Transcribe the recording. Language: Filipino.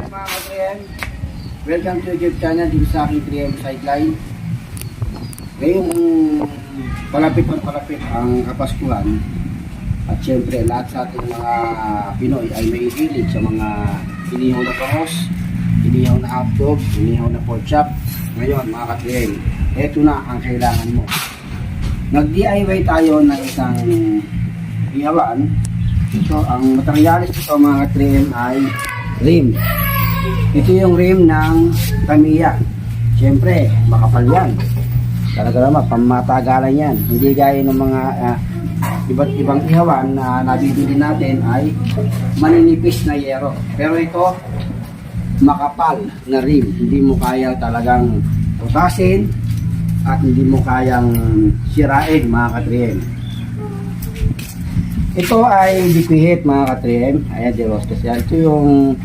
mga ka-3M. Welcome to YouTube channel dito sa aking 3M Sideline. Ngayon palapit ang Kapaskuhan. At syempre lahat sa ating mga Pinoy ay may hilig sa mga inihaw na bangos, inihaw na hotdog, inihaw na pork chop. Ngayon mga ka-3M, eto na ang kailangan mo. Nag-DIY tayo ng isang ihawan. So, ang materialis ito mga ka-3M ay rim. Ito yung rim ng Tamiya. Siyempre, makapal yan. Talaga naman, pamatagalan yan. Hindi gaya ng mga iba't ibang ihawan na nabibili natin ay maninipis na yero. Pero ito, makapal na rim. Hindi mo kaya talagang putasin at hindi mo kayang sirain mga ka-3M. Ito ay dipihit mga ka-3M. Ayan, dirostos yan. Ito yung